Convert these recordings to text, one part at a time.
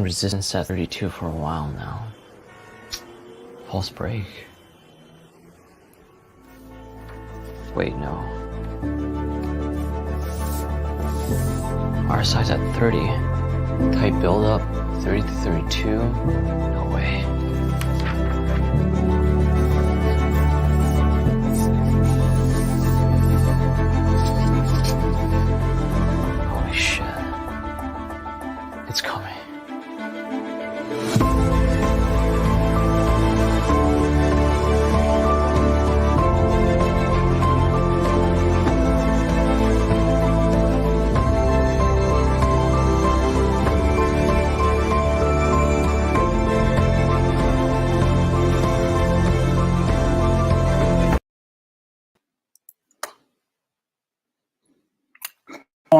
resistance at 32 for a while now. False break. Wait, no. RSI's at 30. Tight build up, 30 to 32. No way. Holy shit. It's coming.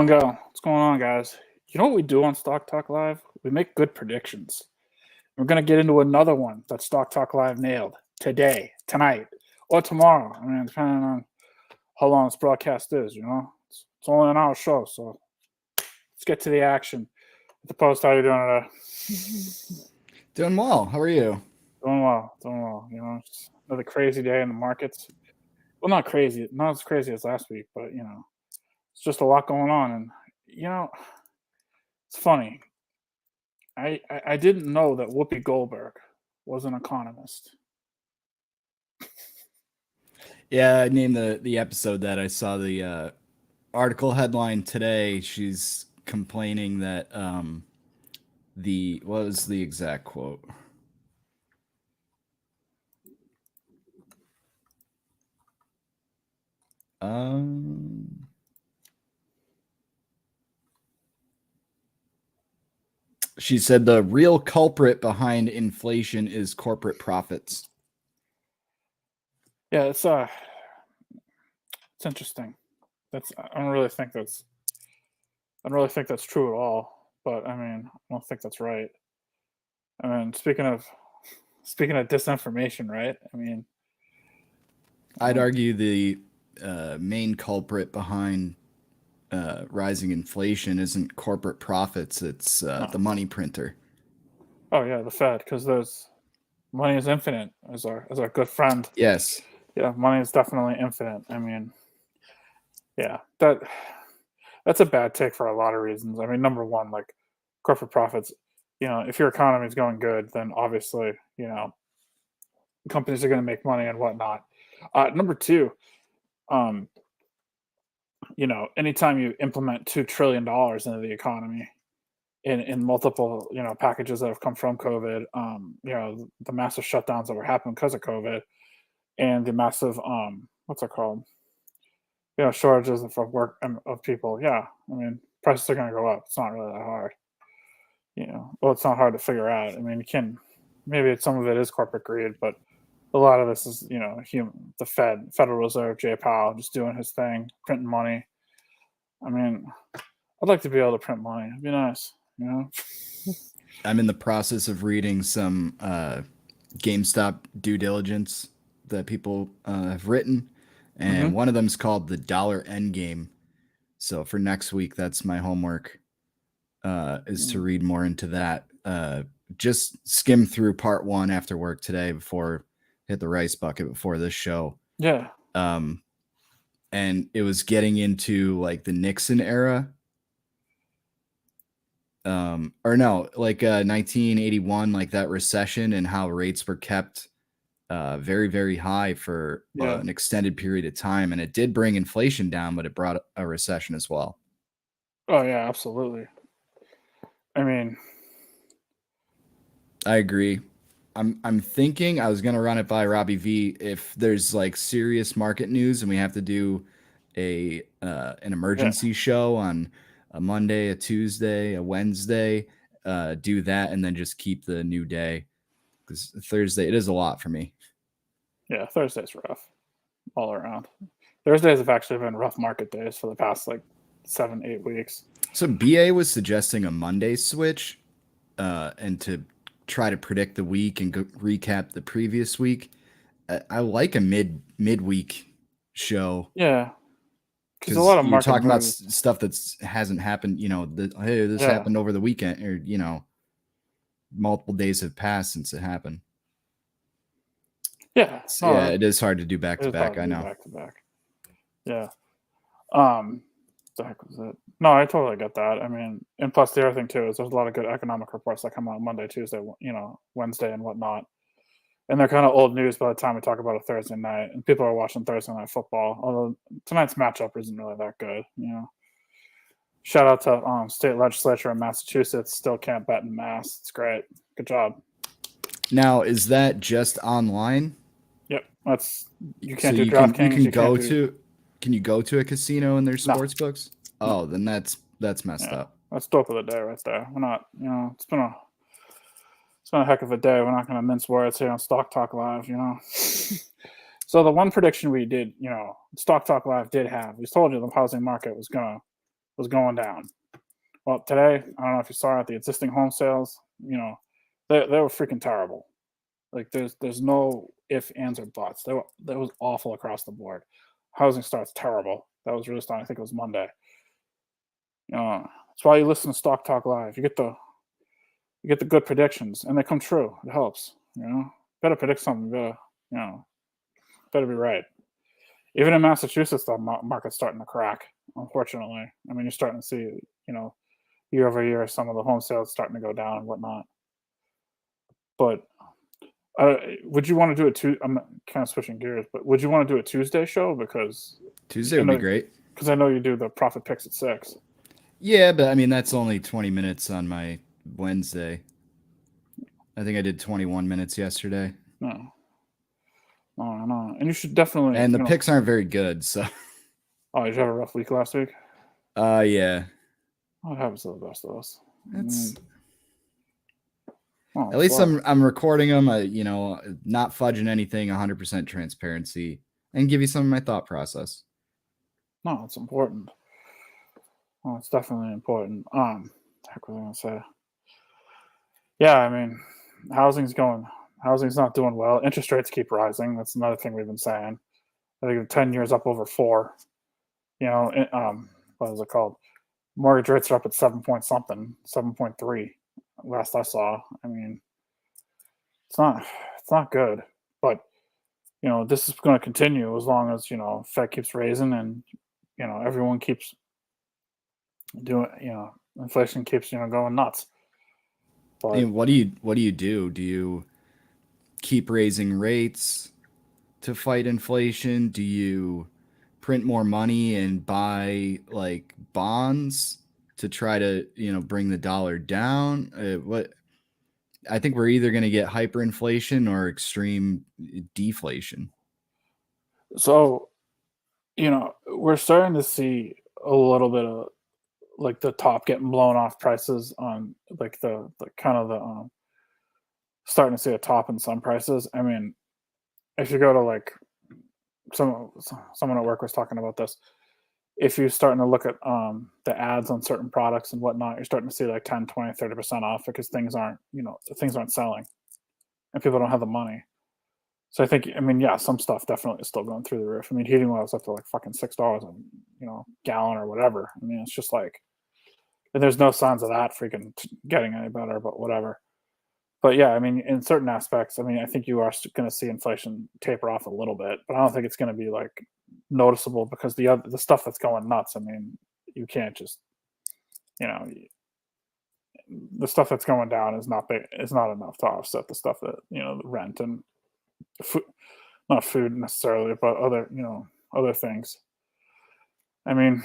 What's going on, guys? You know what we do on Stock Talk Live? We make good predictions. We're going to get into another one that Stock Talk Live nailed today, tonight, or tomorrow. I mean, depending on how long this broadcast is, you know? It's only an hour show, so let's get to the action. The Post, how are you doing today? Doing well. How are you? Doing well. You know, it's another crazy day in the markets. Well, not crazy. Not as crazy as last week, but, you know, it's just a lot going on. And, you know, it's funny. I didn't know that Whoopi Goldberg was an economist. Yeah, I named the episode that. I saw the article headline today. She's complaining that what was the exact quote? She said the real culprit behind inflation is corporate profits. Yeah, it's interesting. I don't really think that's true at all. But I mean, I don't think that's right. I mean, speaking of disinformation, right? I mean, I'd argue the main culprit behind rising inflation isn't corporate profits. It's the money printer. Oh yeah, the Fed, because there's money is infinite, as our good friend. Yes. Yeah, money is definitely infinite. I mean, yeah, that's a bad take for a lot of reasons. I mean, number one, like corporate profits. You know, if your economy is going good, then obviously, you know, companies are going to make money and whatnot. Number two, you know, anytime you implement $2 trillion into the economy in multiple, you know, packages that have come from COVID, you know, the massive shutdowns that were happening because of COVID, and the massive, what's it called? You know, shortages of work and of people. Yeah, I mean, prices are going to go up. It's not really that hard. You know, well, it's not hard to figure out. I mean, you can maybe some of it is corporate greed, but a lot of this is, you know, the Federal Reserve, Jay Powell, just doing his thing, printing money. I mean, I'd like to be able to print money. It'd be nice, you know. I'm in the process of reading some GameStop due diligence that people have written, and one of them is called the Dollar Endgame. So for next week, that's my homework, is to read more into that. Just skim through part one after work today before hit the rice bucket before this show. Yeah. And it was getting into like the Nixon era. Or no, like 1981, like that recession, and how rates were kept very, very high for an extended period of time. And it did bring inflation down, but it brought a recession as well. Oh yeah, absolutely. I mean, I agree. I'm thinking I was gonna run it by Robbie V. If there's like serious market news and we have to do an emergency show on a Monday, a Tuesday, a Wednesday, do that, and then just keep the new day, because Thursday, it is a lot for me. Yeah, Thursday's rough all around. Thursdays have actually been rough market days for the past like 7-8 weeks. So BA was suggesting a Monday switch, and to try to predict the week and recap the previous week. I like a midweek show. Yeah, because a lot of you're talking about stuff that hasn't happened. You know, hey, this happened over the weekend, or you know. multiple days have passed since it happened. Yeah, So, yeah, it is hard to do back it to is back. hard to I do know. back to back. Yeah. The heck was it? No, I totally get that. I mean, and plus the other thing too is there's a lot of good economic reports that come out Monday, Tuesday, Wednesday, and whatnot. And they're kind of old news by the time we talk about a Thursday night, and people are watching Thursday night football. Although tonight's matchup isn't really that good. Shout out to state legislature in Massachusetts. Still can't bet in Mass. It's great. Good job. Now, is that just online? Yep, you can't So do DraftKings. Can you go to a casino in their No. sports books? Oh, then that's messed up. That's dope of the day right there. We're not, it's been a heck of a day. We're not going to mince words here on Stock Talk Live. So the one prediction we did, Stock Talk Live did have, we told you the housing market was going down. Well, today, I don't know if you saw it, the existing home sales, they were freaking terrible. Like there's no ifs, ands, or buts. That was awful across the board. Housing starts terrible. That was really starting. I think it was Monday. That's why you listen to Stock Talk Live. You get the good predictions, and they come true. It helps. Better predict something. Better be right. Even in Massachusetts, the market's starting to crack. Unfortunately, I mean, you're starting to see, year over year, some of the home sales starting to go down and whatnot. But would you want to do it too? I'm kind of switching gears, but would you want to do a Tuesday show? Because Tuesday would be great. Because I know you do the profit picks at 6. Yeah, but I mean that's only 20 minutes on my Wednesday. I think I did 21 minutes yesterday. No, and you should definitely. And the picks aren't very good, so. Oh, did you have a rough week last week? Yeah. What happens to the best of us? At least I'm recording them, not fudging anything, 100% transparency, and give you some of my thought process. No, it's important. Well, it's definitely important. What the heck was I going to say? Yeah, I mean, housing's not doing well. Interest rates keep rising. That's another thing we've been saying. I think 10 years up over 4. What is it called? Mortgage rates are up at 7.3 last I saw. I mean, it's not good, but this is going to continue as long as Fed keeps raising and everyone keeps doing inflation keeps going nuts. But, I mean, what do you do? Do you keep raising rates to fight inflation? Do you print more money and buy like bonds to try to bring the dollar down? I think we're either going to get hyperinflation or extreme deflation. So, we're starting to see a little bit of like the top getting blown off prices on like the kind of the starting to see a top in some prices. I mean, if you go to like someone at work was talking about this. If you're starting to look at the ads on certain products and whatnot, you're starting to see like 10, 20, 30% off because things aren't selling and people don't have the money. So I think, some stuff definitely is still going through the roof. I mean, heating oil is up to like fucking $6 a gallon or whatever. I mean, it's just like, and there's no signs of that freaking getting any better, but whatever. But yeah, I mean, in certain aspects, I think you are going to see inflation taper off a little bit, but I don't think it's going to be like noticeable because the stuff that's going nuts. I mean, you can't just, the stuff that's going down is not enough to offset the stuff that the rent and food, not food necessarily, but other things. I mean,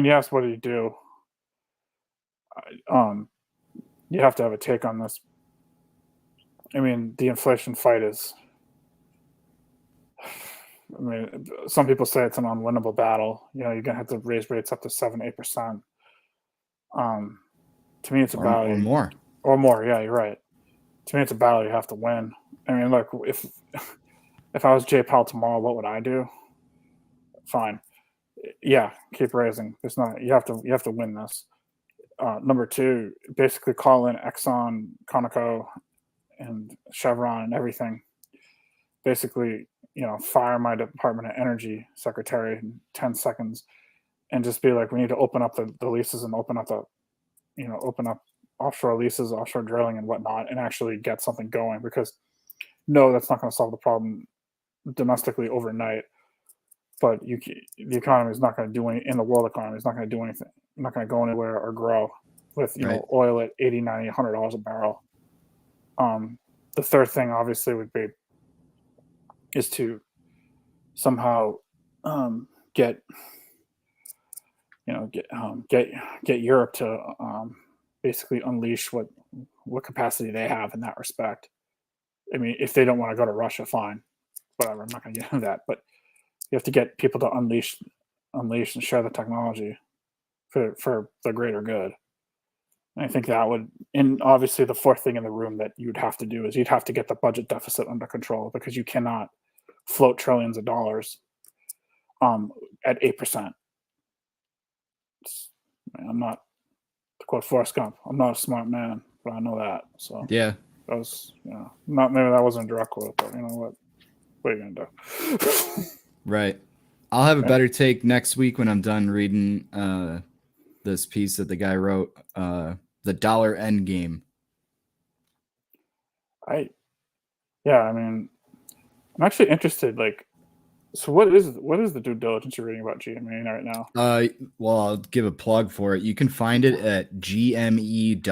yes. What do you do? You have to have a take on this. I mean, the inflation fight is. Some people say it's an unwinnable battle. You're gonna have to raise rates up to 7-8%. To me, it's a battle or more. Or more. Yeah, you're right. To me, it's a battle you have to win. I mean, look, if I was Jay Powell tomorrow, what would I do? Fine. Yeah, keep raising. There's not. You have to win this. Number 2, basically call in Exxon, Conoco, and Chevron and everything. Basically, fire my Department of Energy secretary in 10 seconds and just be like, we need to open up the leases and open up offshore leases, offshore drilling, and whatnot, and actually get something going. Because no, that's not going to solve the problem domestically overnight. But the economy is not going to do any in the world economy is not going to do anything. Not going to go anywhere or grow with Right. oil at 80, 90, $100 a barrel. The third thing obviously would be is to somehow get get Europe to basically unleash what capacity they have in that respect. I mean, if they don't want to go to Russia, fine, whatever. I'm not going to get into that, but you have to get people to unleash and share the technology for the greater good. And I think that would, and obviously the fourth thing in the room that you'd have to do is you'd have to get the budget deficit under control, because you cannot float trillions of dollars at 8%. I'm not, to quote Forrest Gump, I'm not a smart man, but I know that. So Yeah. that was, not, maybe that wasn't a direct quote, but you know what are you gonna do? Right. I'll have a better take next week when I'm done reading this piece that the guy wrote, The Dollar End Game. I mean, I'm actually interested. Like, so what is the due diligence you're reading about GME right now? Well, I'll give a plug for it. You can find it at gme.fyi,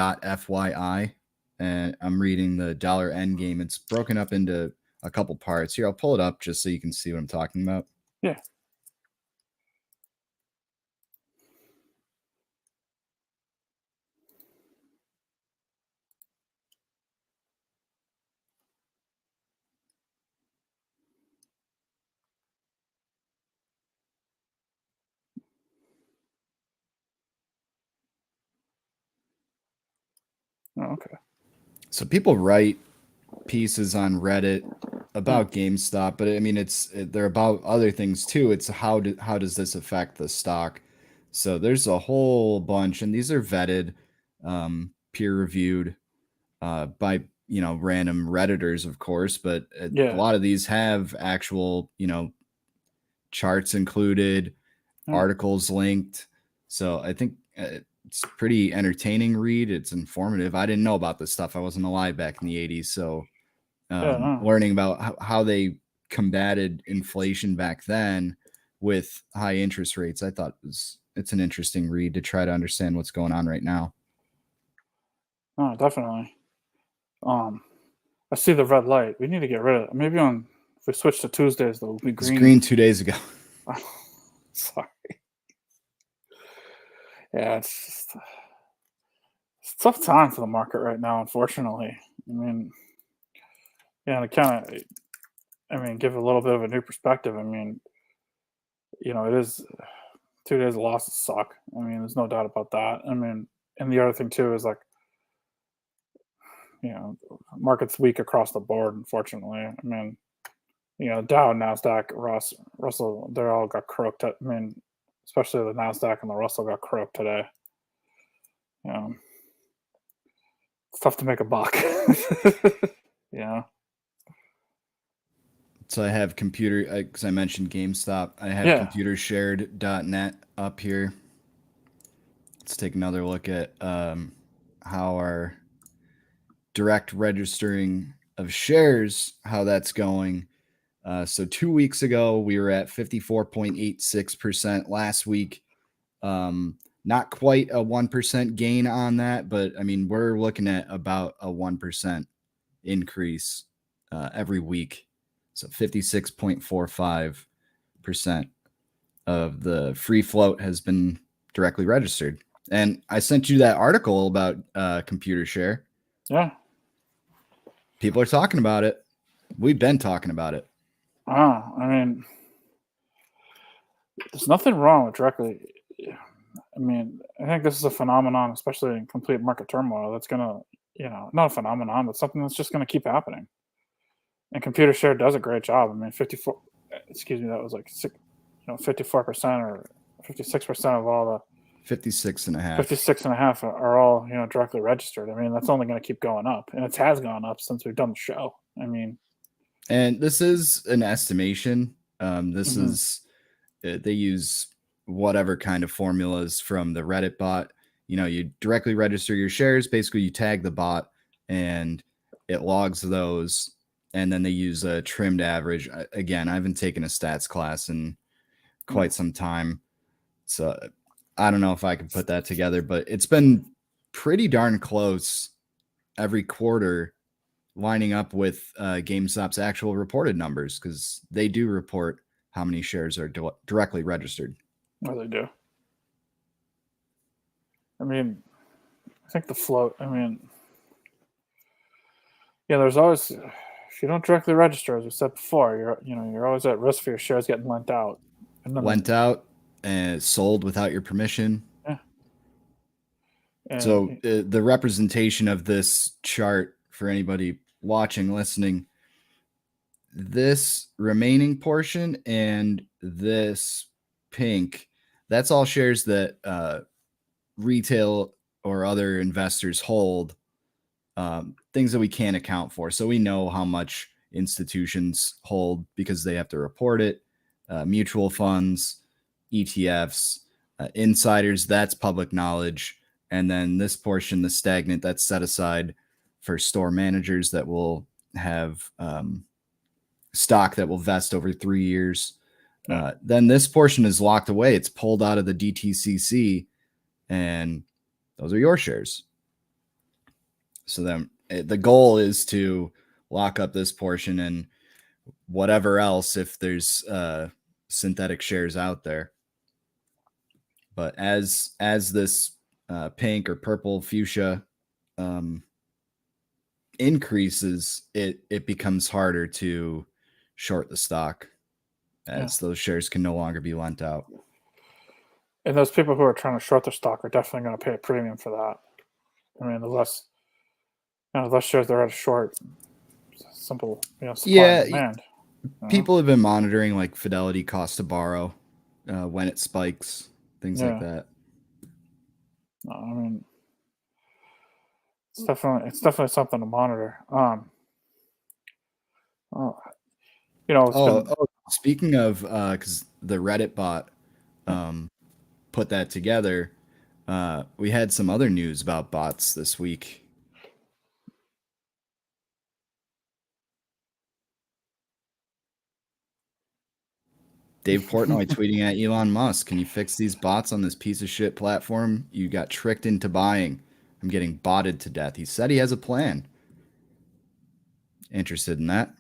and I'm reading The Dollar End Game. It's broken up into a couple parts. Here, I'll pull it up just so you can see what I'm talking about. Yeah. Oh, okay. So people write pieces on Reddit about GameStop, but I mean, they're about other things too. It's how does this affect the stock? So there's a whole bunch, and these are vetted, peer reviewed by random Redditors, of course, but a lot of these have actual charts included, articles linked. So I think it's pretty entertaining read. It's informative. I didn't know about this stuff. I wasn't alive back in the 80s, so learning about how they combated inflation back then with high interest rates, I thought it's an interesting read to try to understand what's going on right now. Oh, definitely. I see the red light. We need to get rid of it. Maybe if we switch to Tuesdays, though, it'll be green. It's green 2 days ago. Sorry. Yeah, it's a tough time for the market right now, unfortunately. I mean, to kind of, give a little bit of a new perspective. I mean, it is 2 days of losses suck. I mean, there's no doubt about that. I mean, and the other thing too is like, market's weak across the board, unfortunately. I mean, Dow, NASDAQ, Russell, they all got croaked. I mean, especially the NASDAQ and the Russell got croaked today. It's tough to make a buck. So I have because I mentioned GameStop. I have computershared.net up here. Let's take another look at how our direct registering of shares, how that's going. So 2 weeks ago, we were at 54.86%. Last week, not quite a 1% gain on that, but I mean, we're looking at about a 1% increase every week. So 56.45% of the free float has been directly registered. And I sent you that article about ComputerShare. Yeah. People are talking about it. We've been talking about it. I mean, there's nothing wrong with directly. I mean, I think this is a phenomenon, especially in complete market turmoil, that's going to, not a phenomenon, but something that's just going to keep happening. And ComputerShare does a great job. I mean, that was like 54% or 56% of all the 56.5 are all, directly registered. I mean, that's only going to keep going up, and it has gone up since we've done the show. I mean, and this is an estimation. This is, they use whatever kind of formulas from the Reddit bot. you directly register your shares. Basically, you tag the bot and it logs those, and then they use a trimmed average. Again, I haven't taken a stats class in quite some time, so I don't know if I can put that together, but it's been pretty darn close every quarter, lining up with GameStop's actual reported numbers, because they do report how many shares are directly registered. Well, they do. I mean, I think the float. I mean, yeah, there's always, if you don't directly register, as we said before, you're always at risk for your shares getting lent out. And then, Lent out and sold without your permission. Yeah. And So the representation of this chart for anybody watching, listening, this remaining portion and this pink, that's all shares that retail or other investors hold, things that we can't account for. So we know how much institutions hold because they have to report it. Mutual funds, ETFs, insiders, that's public knowledge. And then this portion, the stagnant, that's set aside for store managers that will have stock that will vest over 3 years. Then this portion is locked away. It's pulled out of the DTCC, and those are your shares. So then the goal is to lock up this portion and whatever else if there's synthetic shares out there. But as this pink or purple fuchsia increases, it becomes harder to short the stock, as those shares can no longer be lent out. And those people who are trying to short their stock are definitely going to pay a premium for that. I mean, the less shares they're at a short, simple, supply and demand. People have been monitoring like Fidelity cost to borrow when it spikes, things like that. No, I mean, it's definitely something to monitor. Speaking of, because the Reddit bot put that together, we had some other news about bots this week. Dave Portnoy tweeting at Elon Musk, "Can you fix these bots on this piece of shit platform you got tricked into buying? I'm getting botted to death." He said he has a plan. Interested in that?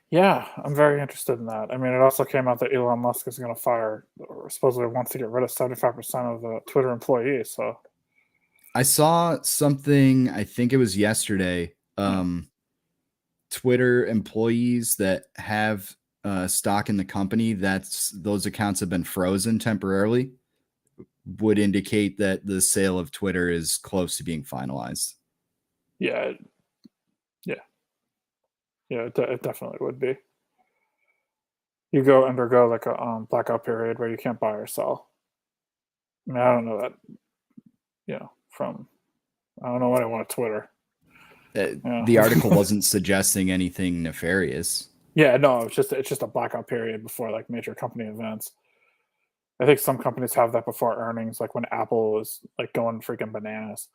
Yeah, I'm very interested in that. I mean, it also came out that Elon Musk is going to fire, or supposedly wants to get rid of 75% of the Twitter employees. So I saw something, I think it was yesterday, Twitter employees that have stock in the company, those accounts have been frozen temporarily, would indicate that the sale of Twitter is close to being finalized. It definitely would be. You undergo like a blackout period where you can't buy or sell. I mean, I don't know that, I don't know what I want on Twitter. The article wasn't suggesting anything nefarious. Yeah, no, it's just a blackout period before like major company events. I think some companies have that before earnings, like when Apple was like going freaking bananas.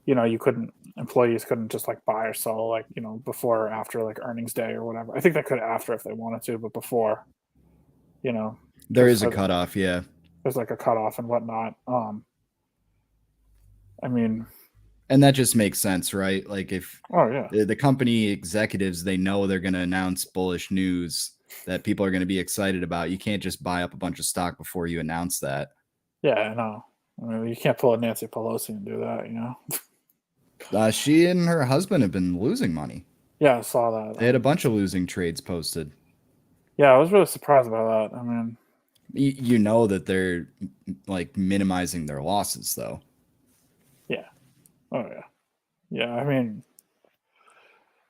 Employees couldn't just like buy or sell like, before or after like earnings day or whatever. I think they could after if they wanted to, but before, there is a cutoff. Yeah. There's like a cutoff and whatnot. I mean, and that just makes sense, right? Like if the company executives, they know they're going to announce bullish news that people are going to be excited about. You can't just buy up a bunch of stock before you announce that. Yeah, I know. I mean, you can't pull a Nancy Pelosi and do that, She and her husband have been losing money. Yeah, I saw that. They had a bunch of losing trades posted. Yeah, I was really surprised about that. I mean, you know that they're like minimizing their losses, though. Yeah. Oh yeah. Yeah. I mean,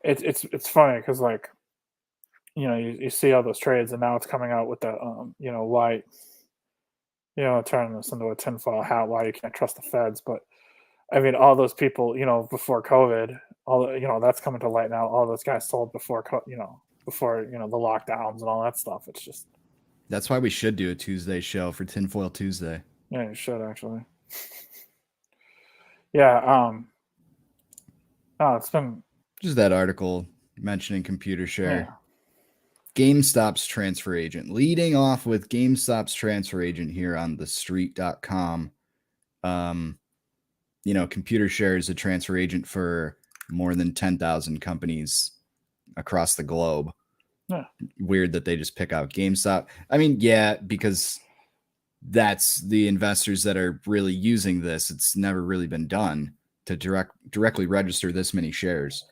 it's funny because like, you see all those trades, and now it's coming out with the why, turning this into a tinfoil hat, why you can't trust the feds, but. I mean, all those people, before COVID, that's coming to light now. All those guys sold before the lockdowns and all that stuff. It's just. That's why we should do a Tuesday show for Tinfoil Tuesday. Yeah, you should actually. Yeah. Oh, it's been Just that article mentioning computer share. yeah. GameStop's transfer agent. Leading off with GameStop's transfer agent here on thestreet.com. Computer share is a transfer agent for more than 10,000 companies across the globe. Yeah. Weird that they just pick out GameStop. I mean, yeah, because that's the investors that are really using this. It's never really been done to directly register this many shares.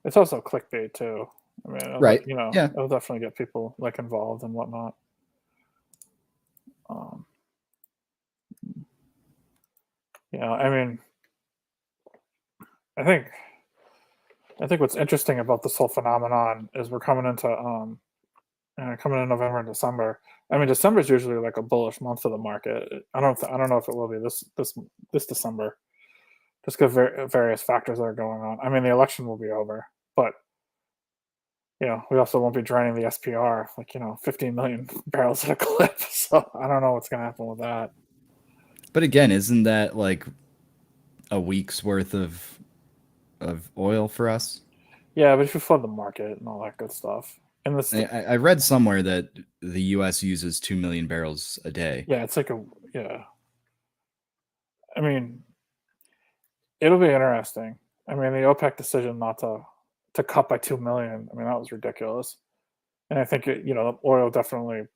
It's also clickbait too. I mean, Right. Yeah. it'll definitely get people like involved and whatnot. I mean, I think what's interesting about this whole phenomenon is we're coming into coming in November and December. I mean, December is usually like a bullish month for the market. I don't know if it will be this December, just because various factors that are going on. I mean, the election will be over, but we also won't be draining the SPR like 15 million barrels at a clip. So I don't know what's going to happen with that. But again, isn't that like a week's worth of oil for us? Yeah, but if you flood the market and all that good stuff, and I read somewhere that the U.S. uses 2 million barrels a day. Yeah, it's like I mean, it'll be interesting. I mean, the OPEC decision not to cut by 2 million. I mean, that was ridiculous. And I think oil definitely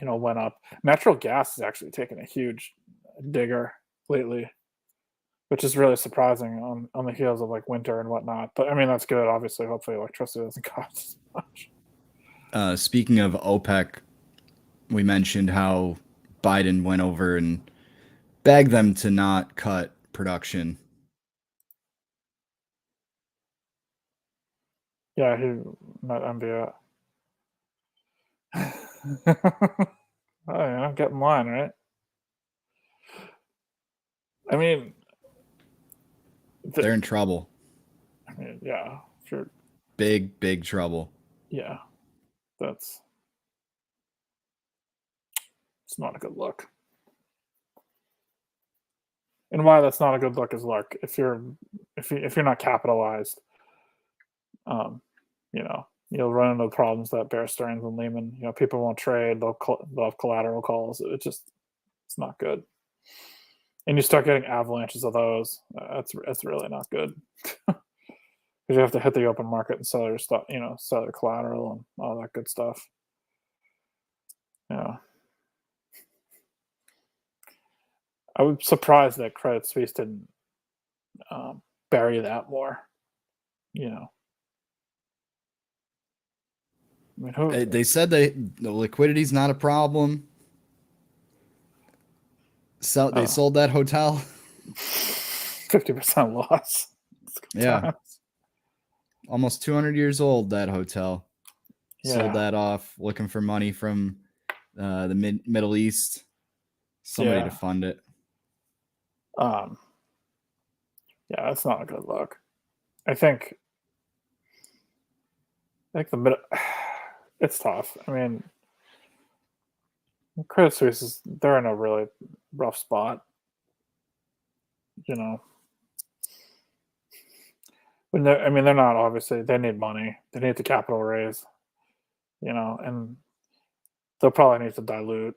went up. Natural gas has actually taken a huge digger lately, which is really surprising on the heels of like winter and whatnot. But I mean, that's good. Obviously, hopefully, electricity doesn't cost as much. Speaking of OPEC, we mentioned how Biden went over and begged them to not cut production. Yeah, he not MBA. Oh yeah, get in line, right? I mean, they're in trouble. I mean, yeah, sure. Big trouble. Yeah, it's not a good look. And why that's not a good look is look if you're not capitalized, you'll run into problems that Bear Stearns and Lehman. People won't trade. They'll have collateral calls. It's not good. And you start getting avalanches of those. That's really not good. Because you have to hit the open market and sell your stuff. Sell your collateral and all that good stuff. Yeah. I was surprised that Credit Suisse didn't bury that more. I mean, they said the liquidity's not a problem. So they sold that hotel. 50% loss. Yeah. Almost 200 years old, that hotel. Yeah. Sold that off, looking for money from the Middle East. Somebody to fund it. Yeah, that's not a good look. I think the middle. It's tough. I mean, Credit Suisse they're in a really rough spot. When they're not obviously. They need money. They need the capital raise. And they'll probably need to dilute.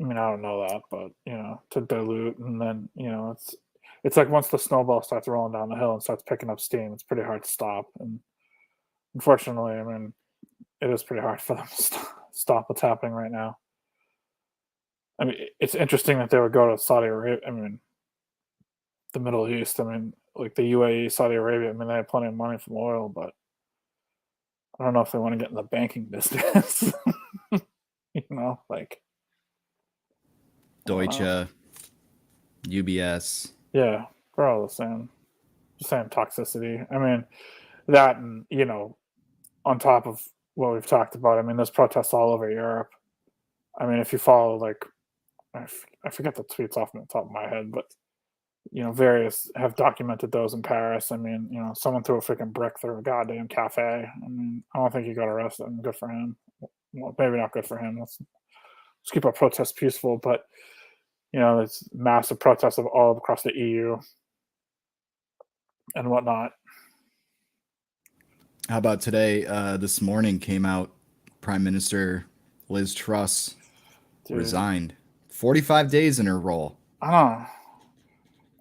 I mean, I don't know that, but to dilute, and then it's like once the snowball starts rolling down the hill and starts picking up steam, it's pretty hard to stop. And unfortunately, I mean, it is pretty hard for them to stop what's happening right now. I mean, it's interesting that they would go to Saudi Arabia. I mean, the Middle East. I mean, like the UAE, Saudi Arabia. I mean, they have plenty of money from oil, but I don't know if they want to get in the banking business. Like Deutsche, UBS. Yeah, we're all the same toxicity. I mean, that and on top of what we've talked about. I mean, there's protests all over Europe. I mean, if you follow like, I forget the tweets off the top of my head, but various have documented those in Paris. I mean, someone threw a freaking brick through a goddamn cafe. I mean, I don't think he got arrested. I mean, good for him. Well, maybe not good for him. Let's keep our protests peaceful. But There's massive protests of all across the EU and whatnot. How about today? This morning came out, Prime Minister Liz Truss resigned. 45 days in her role. I don't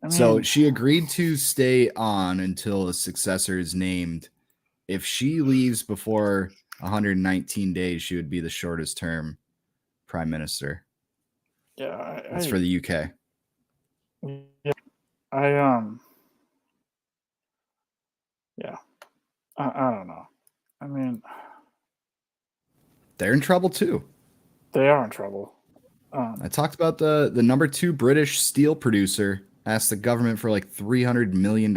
know. So she agreed to stay on until a successor is named. If she leaves before 119 days, she would be the shortest term prime minister. Yeah, that's for the UK. Yeah, I don't know. I mean, they're in trouble too. They are in trouble. I talked about the number 2 British steel producer asked the government for like $300 million.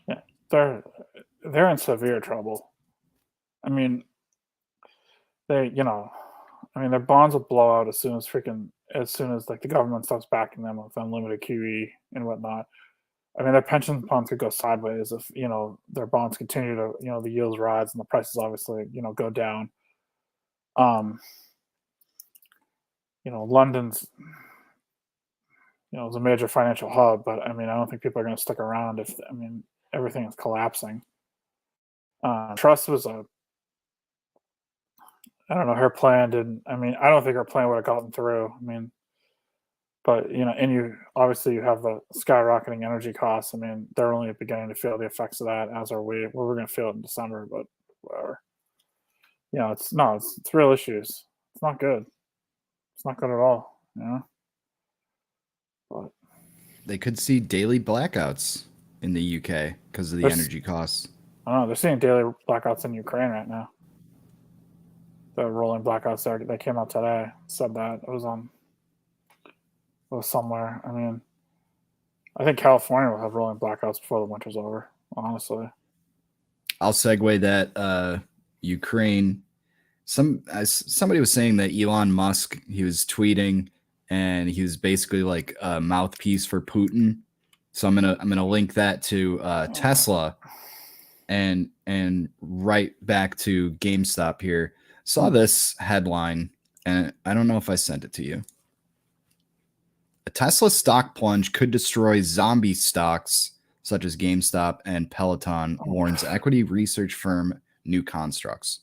Yeah, they're in severe trouble. I mean, their bonds will blow out as soon as like the government starts backing them with unlimited QE and whatnot. I mean, their pension funds could go sideways if their bonds continue to the yields rise and the prices obviously go down. London's is a major financial hub, but I mean, I don't think people are going to stick around if everything is collapsing. Truss was I don't know, her plan didn't. I mean, I don't think her plan would have gotten through. I mean, but and you have the skyrocketing energy costs. I mean, they're only beginning to feel the effects of that, as are we. Well, we're going to feel it in December, but whatever. It's real issues. It's not good. It's not good at all. But they could see daily blackouts in the UK because of the energy costs. I don't know. They're seeing daily blackouts in Ukraine right now. The rolling blackouts there, they came out today. Said that it was somewhere. I mean, I think California will have rolling blackouts before the winter's over. Honestly, I'll segue that Ukraine. Somebody was saying that Elon Musk, he was tweeting and he was basically like a mouthpiece for Putin. So I'm gonna link that to Tesla and right back to GameStop here. Saw this headline, and I don't know if I sent it to you. A Tesla stock plunge could destroy zombie stocks such as GameStop and Peloton, warns equity research firm New Constructs.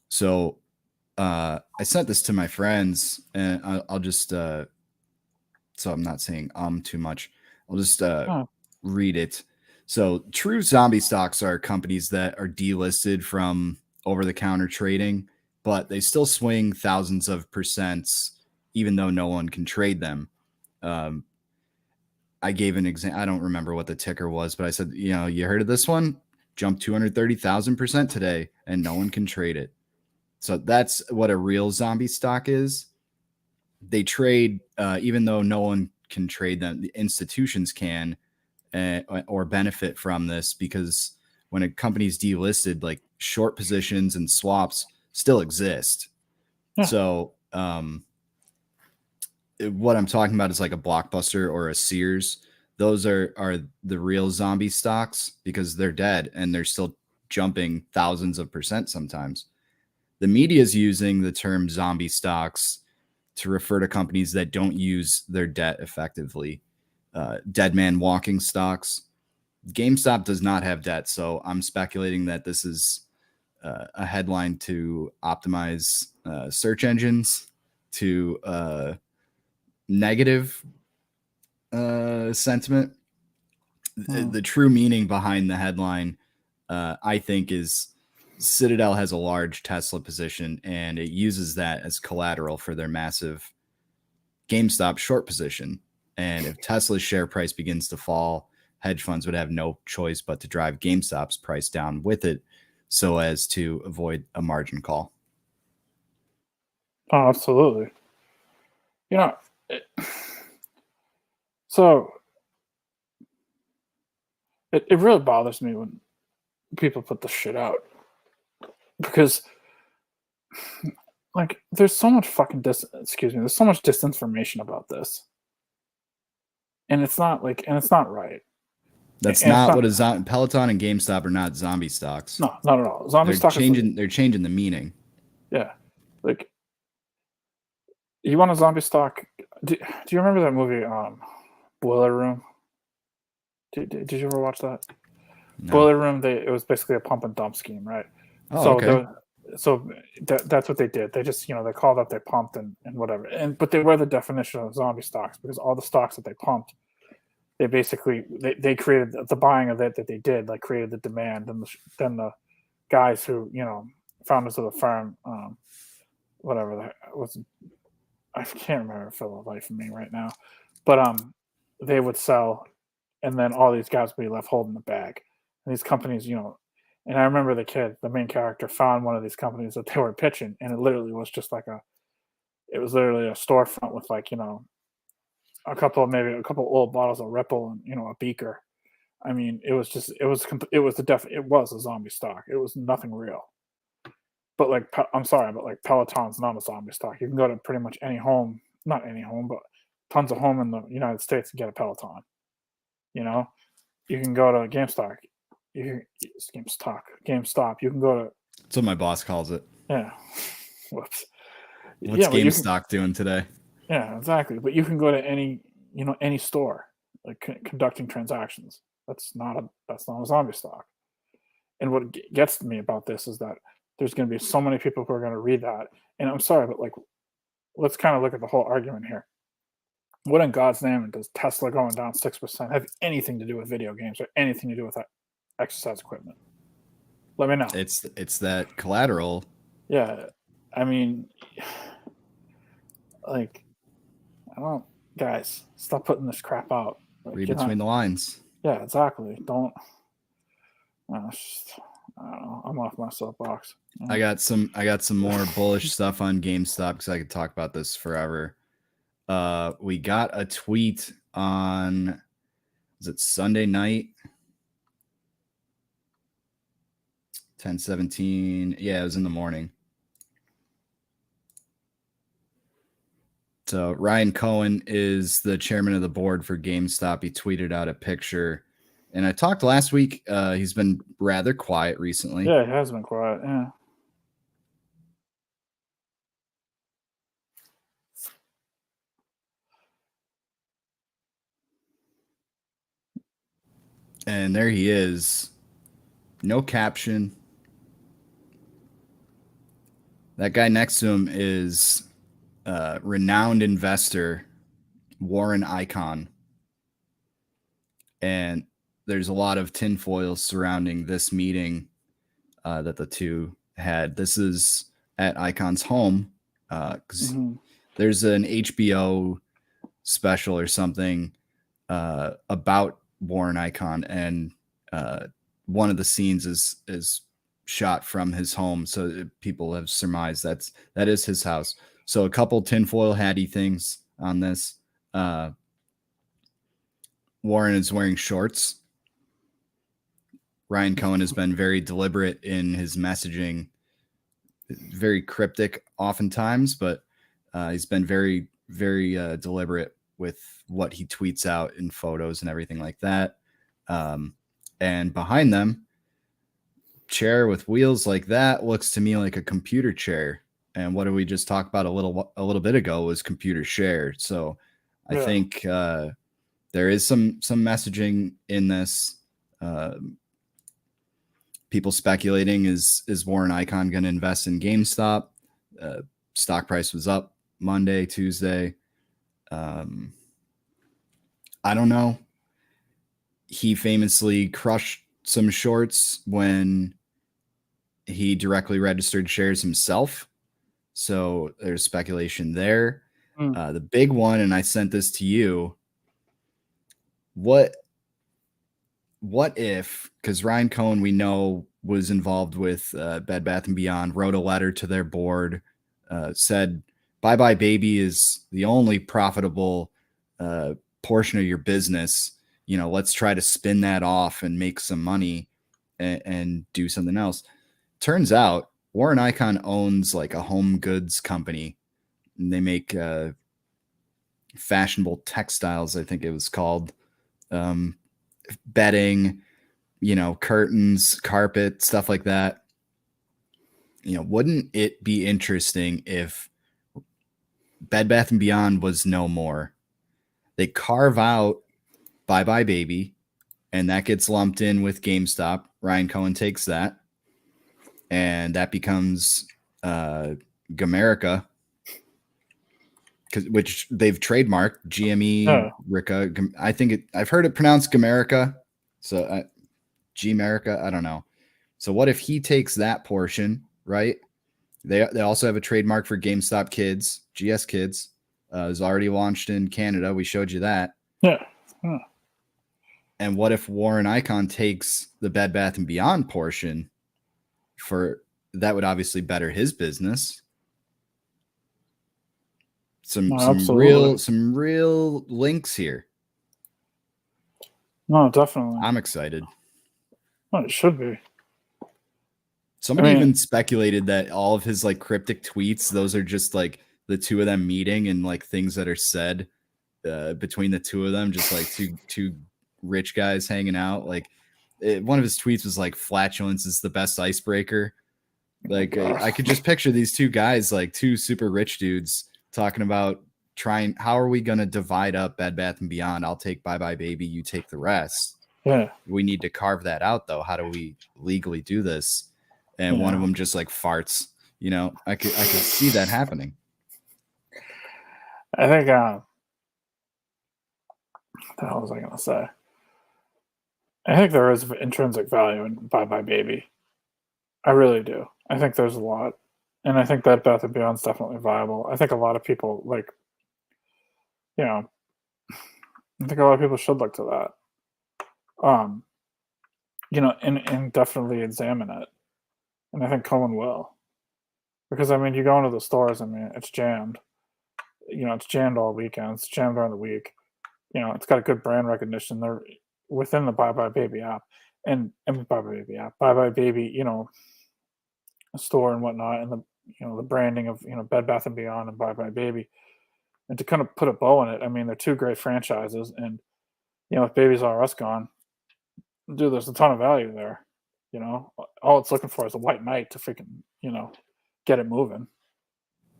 So I sent this to my friends, and I'll just so I'm not saying too much. I'll just read it. So true zombie stocks are companies that are delisted from over-the-counter trading, but they still swing thousands of percents, even though no one can trade them. I gave an example. I don't remember what the ticker was, but I said, you heard of this one? Jumped 230,000% today, and no one can trade it. So that's what a real zombie stock is. They trade, even though no one can trade them, the institutions can or benefit from this, because when a company's delisted, like short positions and swaps still exist. Yeah. So what I'm talking about is like a Blockbuster or a Sears. Those are the real zombie stocks because they're dead and they're still jumping thousands of percent sometimes. The media is using the term zombie stocks to refer to companies that don't use their debt effectively. Dead man walking stocks. GameStop does not have debt, so I'm speculating that this is a headline to optimize search engines to negative sentiment. The true meaning behind the headline, I think, is Citadel has a large Tesla position, and it uses that as collateral for their massive GameStop short position. And if Tesla's share price begins to fall, hedge funds would have no choice but to drive GameStop's price down with it so as to avoid a margin call. Oh, absolutely. So it really bothers me when people put this shit out, because like there's so much fucking there's so much disinformation about this, and it's not right. That's not what Peloton and GameStop are not zombie stocks. No, not at all. Zombie stocks they're changing the meaning. Yeah, like You want a zombie stock? Do you remember that movie, Boiler Room? Did you ever watch that? No. Boiler Room, it was basically a pump and dump scheme, right? Oh, So okay. that's what they did. They just, they called up, they pumped and whatever. But they were the definition of zombie stocks because all the stocks that they pumped, they basically they created the buying of it that they did, like created the demand, and then the guys who, founders of the firm, whatever that was, I can't remember for the life of me right now, but they would sell, and then all these guys would be left holding the bag. And these companies, and I remember the main character, found one of these companies that they were pitching, and it literally was just like it was literally a storefront with like maybe a couple old bottles of Ripple and a beaker. I mean, it was it was a zombie stock. It was nothing real. But like, I'm sorry, but like Peloton's not a zombie stock. You can go to pretty much any home, not any home, but tons of home in the United States and get a Peloton. You can go to GameStop. GameStop. You can go to. That's what my boss calls it. Yeah. Whoops. What's GameStop doing today? Yeah, exactly. But you can go to any store, like conducting transactions. That's not a zombie stock. And what gets me about this is that there's going to be so many people who are going to read that. And I'm sorry, but like, let's kind of look at the whole argument here. What in God's name does Tesla going down 6% have anything to do with video games or anything to do with that exercise equipment? Let me know. It's that collateral. Yeah. I mean, like, guys, stop putting this crap out. Like, read between the lines. Yeah, exactly. Don't. I don't know. I'm off my soapbox. I got some more bullish stuff on GameStop because I could talk about this forever. We got a tweet on, was it Sunday night? 10:17. Yeah, it was in the morning. So Ryan Cohen is the chairman of the board for GameStop. He tweeted out a picture. And I talked last week. He's been rather quiet recently. Yeah, he has been quiet. Yeah. And there he is. No caption. That guy next to him is renowned investor Warren Icahn. And there's a lot of tinfoil surrounding this meeting that the two had. This is at Icahn's home because there's an HBO special or something about Warren Icahn, and one of the scenes is shot from his home, so people have surmised that is his house. So a couple tinfoil hatty things on this. Warren is wearing shorts. Ryan Cohen has been very deliberate in his messaging, very cryptic oftentimes, but he's been very, very deliberate with what he tweets out in photos and everything like that. And behind them, chair with wheels like that looks to me like a computer chair. And what did we just talk about a little bit ago was computer share. So I think there is some messaging in this. People speculating is Warren Icahn going to invest in GameStop? Stock price was up Monday, Tuesday. I don't know. He famously crushed some shorts when he directly registered shares himself. So there's speculation there. The big one, and I sent this to you. What if, because Ryan Cohen, we know, was involved with Bed Bath & Beyond, wrote a letter to their board, said, Bye Bye Baby is the only profitable portion of your business. Let's try to spin that off and make some money and do something else. Turns out Warren Icahn owns like a home goods company. And they make fashionable textiles, I think it was called. Bedding, curtains, carpet, stuff like that. Wouldn't it be interesting if Bed Bath & Beyond was no more. They carve out Bye Bye Baby, and that gets lumped in with GameStop. Ryan Cohen takes that, and that becomes Gamerica, which they've trademarked GME Rica. I think I've heard it pronounced Gamerica, so G-America. I don't know. So what if he takes that portion, right? They also have a trademark for GameStop Kids. GS Kids is already launched in Canada. We showed you that. Yeah. And what if Warren Icahn takes the Bed Bath & Beyond portion? For that would obviously better his business. Some real links here. No, definitely. I'm excited. Well, it should be. Somebody even speculated that all of his like cryptic tweets, those are just like the two of them meeting and like things that are said between the two of them, just like two rich guys hanging out. Like one of his tweets was like, "Flatulence is the best icebreaker." Like I could just picture these two guys, like two super rich dudes, talking about how are we going to divide up Bed Bath & Beyond? I'll take Bye Bye Baby, you take the rest. Yeah. We need to carve that out though. How do we legally do this? And one of them just like farts, you know, I could see that happening. I think, what the hell was I going to say? I think there is intrinsic value in Bye Bye Baby. I really do. I think there's a lot. And I think that Bath & Beyond's definitely viable. I think a lot of people I think a lot of people should look to that. And definitely examine it. And I think Cohen will. Because, I mean, you go into the stores, I mean, it's jammed. It's jammed all weekend. It's jammed during the week. It's got a good brand recognition. They're within the Bye Bye Baby app. And Bye Bye Baby, store and whatnot. And the branding of, Bed Bath & Beyond and Bye Bye Baby. And to kind of put a bow on it, I mean, they're two great franchises. And, with Babies R Us gone, dude, there's a ton of value there. All it's looking for is a white knight to freaking, get it moving.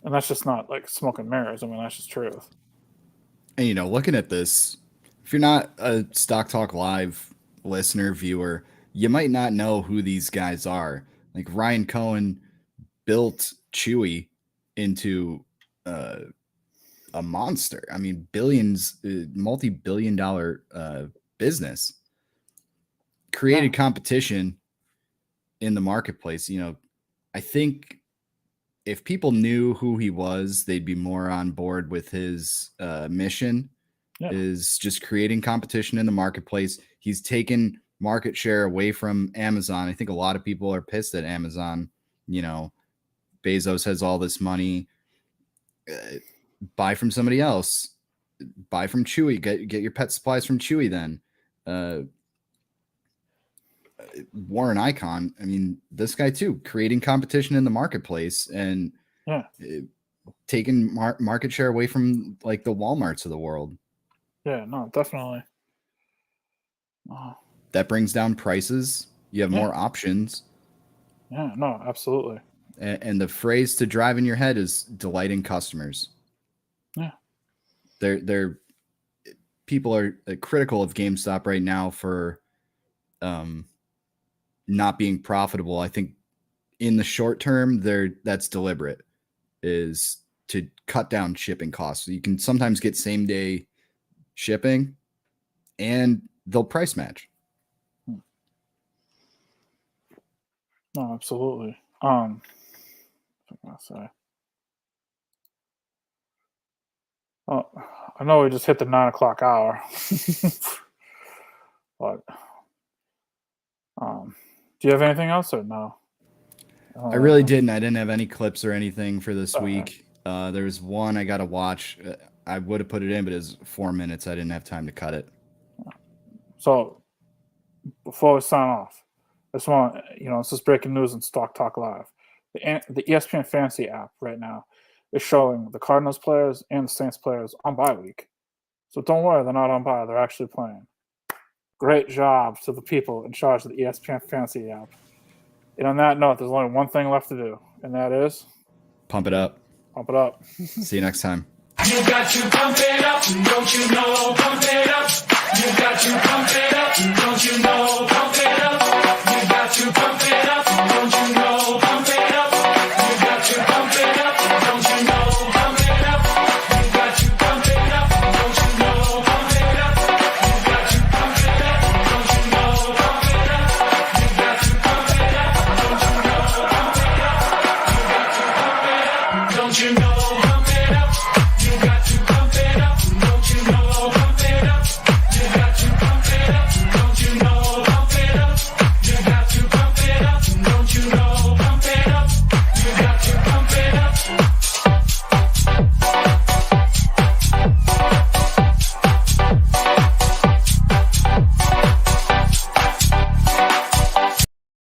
And that's just not like smoke and mirrors. I mean, that's just truth. And, looking at this, if you're not a Stock Talk Live listener, viewer, you might not know who these guys are. Like Ryan Cohen built Chewy into a monster. I mean, multi-billion-dollar business. Created competition in the marketplace. I think if people knew who he was, they'd be more on board with his mission. Is just creating competition in the marketplace. He's taken market share away from Amazon. I think a lot of people are pissed at Amazon. Bezos has all this money. Buy from somebody else. Buy from Chewy. Get your pet supplies from Chewy then. Warren Icahn, I mean, this guy too, creating competition in the marketplace and taking market share away from like the Walmarts of the world. Yeah, no, definitely. That brings down prices. You have more options. Yeah, no, absolutely. And the phrase to drive in your head is delighting customers. Yeah. They're people are critical of GameStop right now for not being profitable. I think in the short term, that's deliberate, is to cut down shipping costs. So you can sometimes get same day shipping and they'll price match. No, absolutely. What am I gonna say? Oh, I know we just hit the 9:00 hour, but do you have anything else or no? I really didn't. I didn't have any clips or anything for this week. There was one I got to watch. I would have put it in, but it was 4 minutes. I didn't have time to cut it. So before we sign off, I just want this is breaking news in Stock Talk Live. The ESPN Fantasy app right now is showing the Cardinals players and the Saints players on bye week. So don't worry, they're not on bye. They're actually playing. Great job to the people in charge of the ESPN Fantasy app. And on that note, there's only one thing left to do, and that is pump it up. Pump it up. See you next time. You got to pump it up, don't you know? Pump it up. You got to pump it up, don't you know? Pump it up. You got to pump it up, don't you know? Pump it up. You got to pump it up, don't you know? Pump it up. You got to pump it up, don't you know? Pump it up. You got to pump it up, don't you know? Pump it up. You got to pump it up, don't you know? Pump it up. You got to pump it up, don't you know?